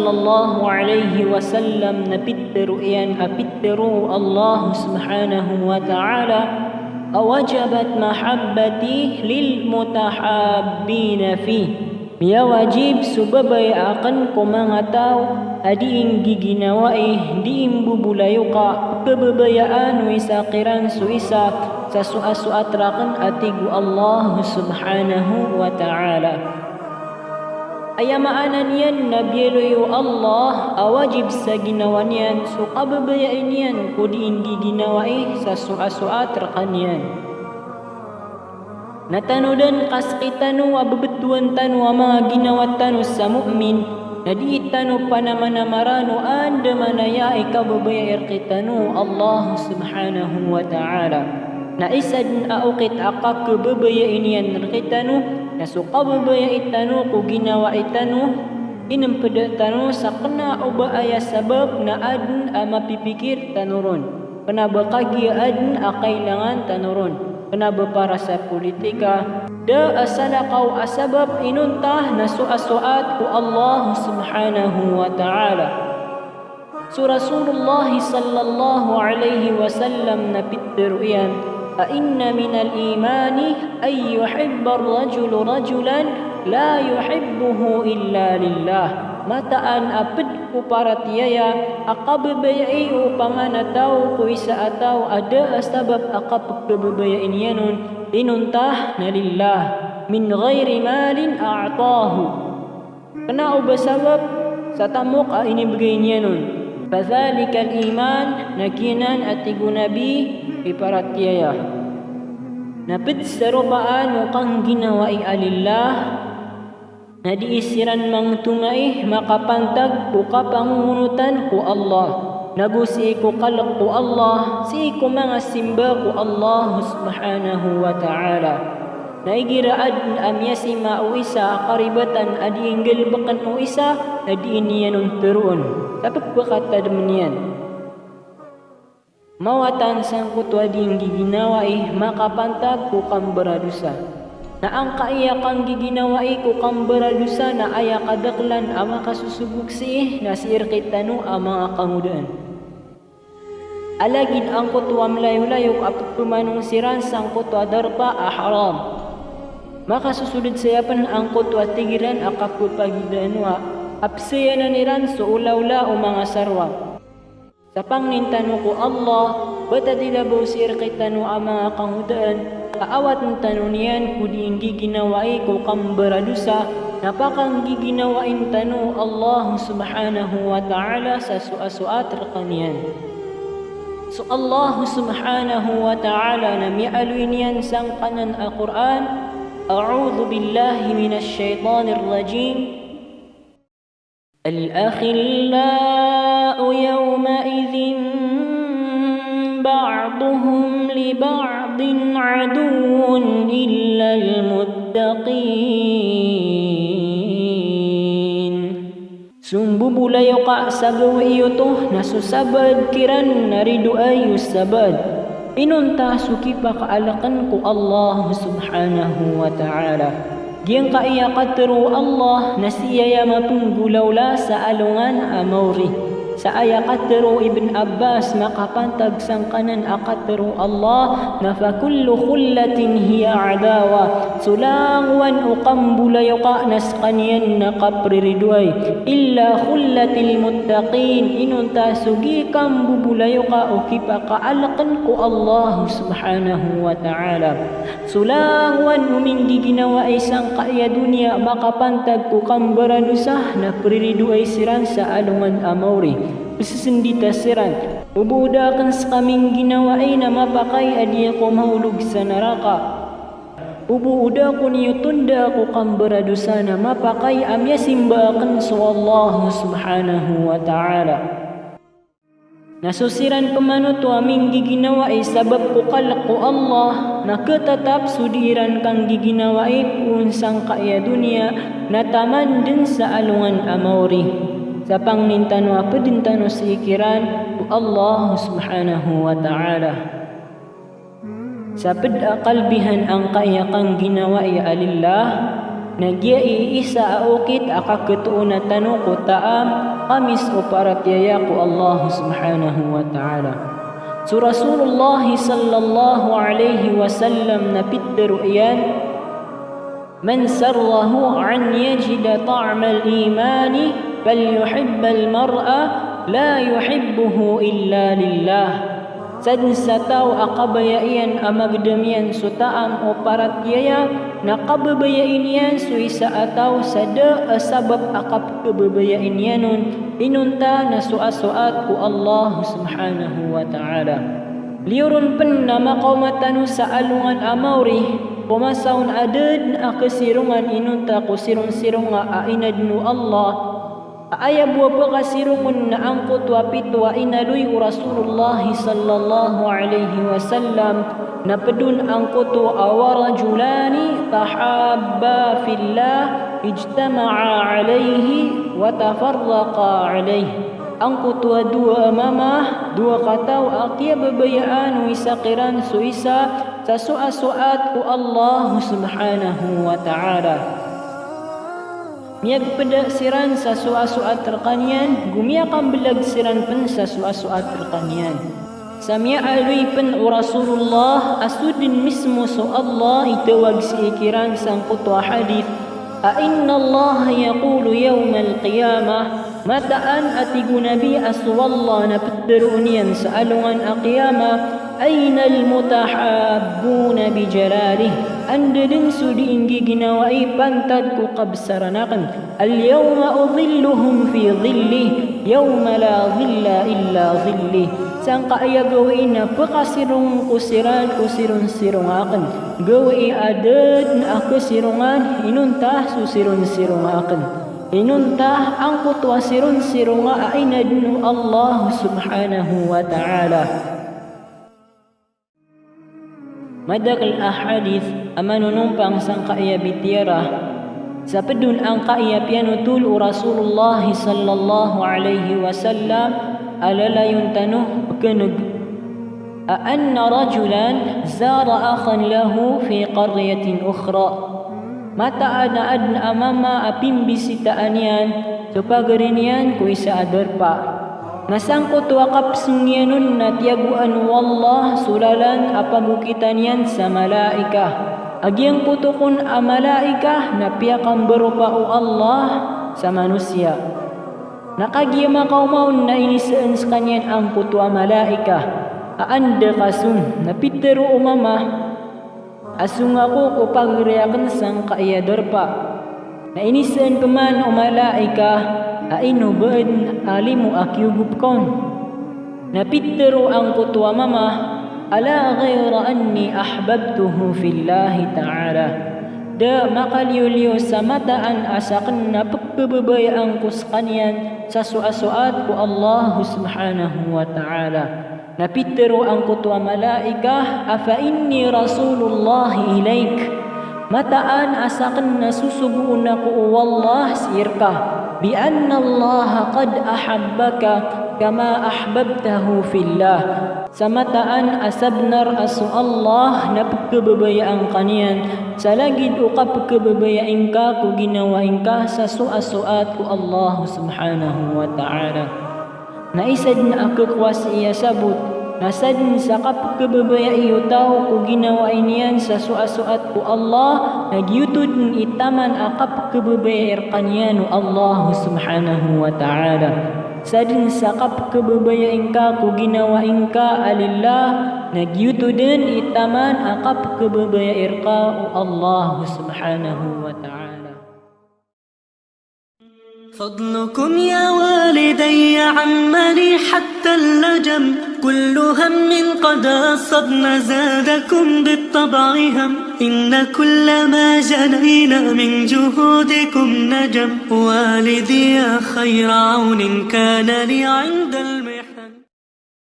sallallahu alaihi wasallam napitteru iyan apitteru Allah subhanahu wa ta'ala awajabat mahabbati lil mutahabbina fi. Ia wajib subabay akan ko mga tao adiing giginawai diing bubulayo ka kebabayaan wi sakiran suisa sa suat-suatrakan atigu Allah subhanahu wa ta'ala. Ayamaanan yan nabiyeloyo Allah awajib sa ginawa niyan so kababayain yan ko diing giginawai sa suat-suatrakan yan. Natanudan kaskitanu ababetuan tanu mga ginawa tanu sa mu'min na di tanu panamanamarano anda manaya ikababayar kitanu Allah subhanahu wa ta'ala na isad aukit akak kebabayain yan kitanu na sukababaya itanu ku ginawa itanu inampeda tanu sa kena uba aya sabab na adn mapipikir tanuron penabakagi adn akailangan tanuron kenapa para sa politika da asala kau asabab inuntah na suat ku Allah subhanahu wa ta'ala. So Rasulullah sallallahu alaihi wasallam napitteru iyan inna minal imani ay yuhibba ar-rajulu rajulan la yuhibbuhu illa lillah. Mataan apid ku para tiyaya akababayai upamana tao ku isa ataw ada asbab akap kebabayain yanun dinuntah na lillah min ghairi malin a'tahu kena ubasabab sa tamuk ini begini yanun fadhalika al-iman nakinan atigu nabi para tiyaya napid sarubaan ukang ginawai alillah na diisiran mang tumai makapantag ku kapangunutan ku Allah nagusi ku kalak ku Allah si ku mga simba ku Allah subhanahu wa ta'ala naigiraad amyasi mauisa karibatan adiinggil bakan uisa adiin niyanun turun tapos bakatad maniyan mawatan sang kutwa ding giginawai makapantag ku kambaradusa na ang kaiya kang giginawai ko kang beradusa na aya kadaklan ama kasusubuk si na sirkit tanu ama kangudan. Alagid ang kutwa mlayo-layo apot pumanong siran sang kutwa darpa haram. Makasusulid sayapan ang kutwa tigiran akaput pagidanwa apsaya na niran so ulaw-la o mga sarwa. Sa pangnintano ko Allah bata dilabaw sirkit tanu ama kangudan kaawat ng tanunian kuding giginawai ko kang beradusa napakang giginawain tanu Allah subhanahu wa ta'ala sa suat rakanian. So Allah subhanahu wa ta'ala na mialuin yan sang kanan al-Quran a'udhu billahi minash shaitanir rajim al-akhillau yawma idhin ba'duhum li ba'din aduun illa al-muttaqin. Sumbubulayo ka sa gawiyo to nasusabad kiran naridu ayo sabad inunta suki pa kaalakan ko Allah subhanahu wa ta'ala giyang kaiya katero Allah nasiyaya mapunggulawla sa alungan amawri sa aya katero Ibn Abbas makapantag sang kanan akatero Allah na fakullu khullatin hiya adawa sulangwan ukambulayo ka nas kanyan nakapriridway illa khullatil muttaqin inunta sugi kang bubulayo ka o kipakaalakan ko Allah subhanahu wa ta'ala sulangwan umindi ginawa isang kaya dunia makapantag ko kang baradusah na priridway siran sa alungan amawri Isisindita siran ubudakan sa kaming ginawa ay na mapakay adi ako mahulog sa naraka ubuuda ko niyo tunda ko kambaradusa na mapakay amya simbakan sa Allah subhanahu wa ta'ala nasusiran pamano to aming giginawa ay sabab ko kalak ko Allah nakatatap sudiran kang giginawa ay unsang kaya dunia na taman din sa alungan amawri sa pangnintano apadintano sa ikiran o Allah subhanahu wa ta'ala sa padakalbihan ang kaya kang ginawa ay alillah Nagyai isa aukit akaketuuna tanu ko taam kamis o paratyaya ko Allah subhanahu wa ta'ala. So Rasulullah sallallahu alaihi wasallam na pitderu iyan, man sarrahu an yajida ta'mal imani falyuhibba al-mar'a la yuhibbuhu illa lillah. Sadin sa tao akabayaian amagdamian sutaam o paratyaya nakababayain yan so isa ataw sada asabab akap kababayain yanon inunta na suasuat ko Allah subhanahu wa ta'ala. Liurun pen na makamatano sa alungan amawri pumasaun adad na akasirungan inunta ko sirong-sirong nga ainad no Allah. Aya buwa pa kasirungon na angkot wapitwa inaluy o Rasulullah sallallahu alaihi wasallam na padun angkot awarajulani tahabba fillah ijtama'a alaihi wa tafarraqa alaihi. Angkot dua amamah dua kataw akya babayaan o isa kiran so isa sa suasuat ko Allah subhanahu wa ta'ala. Miyag pada siran sa suasuat terkanian, gumiakan belag siran pen sa suasuat terkanian. Samia alwi pen o Rasulullah asudin mismo so Allah itawag si ikiran sang kutwa hadith. Inna Allah yaqulu yawmal qiyamah mataan atigu nabi aswallah na pitderunian sa alungan aqiyama ayna almutahabbuna bijalalih. Anda din sudi inggi ginawai pantad ko kabsaranakan. Al-yawma udhilluhum fi dhillih yawma la dhilla illa dhillih. Sang kaaya gawin na pakasirong kusiran kusirong-sirong akan. Gawin adad na akasirungan inuntah susirong-sirong akan. Inuntah ang kutwa sirong-sirong ay nadnu Allah subhanahu wa ta'ala. Madakal ahadith amanunumpang sang kaiyabitira sa pedun ang kaiyapianutul o Rasulullah sallallahu alaihi wasallam alalayon tanuh pagkanag anna rajulan zara akhan lahu fi qaryatin ukhra mataan na adna amama apimbisitaan yan so pagarin yan ko isa adarpa. Nasangkot wakap sungyanun na tiyaguan wallah sulalan apabukitan yan sa malaika. Agyang kutukon a malaika na piyakang berupa o Allah sa manusia. Nakagyama kaumaun na inisaan sa kanyan ang kutwa malaika. Aanda kasun na pitero umama asung ako ko pagreakan sang kaiyador pa. Na inisaan paman o malaika aino baad alimu akyugup kon. Napitero ang kutwa mama ala ghayra anni ahbabtuhu fillahi ta'ala. Da makalyuliyo sa mataan asakan na pagkababayaan ko sa kanyan sa suasuat ko Allah subhanahu wa ta'ala. Napitero ang kutwa malaika afa inni rasulullah ilaik. Mataan asakan na susubuun ako wallah sirka bi anna Allah qad ahabbaka kama ahbabtahu fillah. Sa mataan asabnar asu Allah na pagkababayaan kaniyan sa lagid o kapagkababayaan ka kung ginawain ka sa suasuat ko Allah subhanahu wa ta'ala. Naisad na akakwas iya sabot nasadin sa kapagkababaya iyo tao kung ginawain yan sa suasuat ko Allah nagyutod ng itaman akapagkababaya kanyan o Allah subhanahu wa ta'ala. Sadin sa kapagkababayain ka kung ginawain ka alillah nagyutod din itaman akapagkababaya ka o Allah subhanahu wa ta'ala. فضلكم يا والدي عمني حتى اللجم كل هم قد أصبنا زادكم بالطبع هم إن كل ما جنينا من جهودكم نجم والدي يا خير عون كان لي عند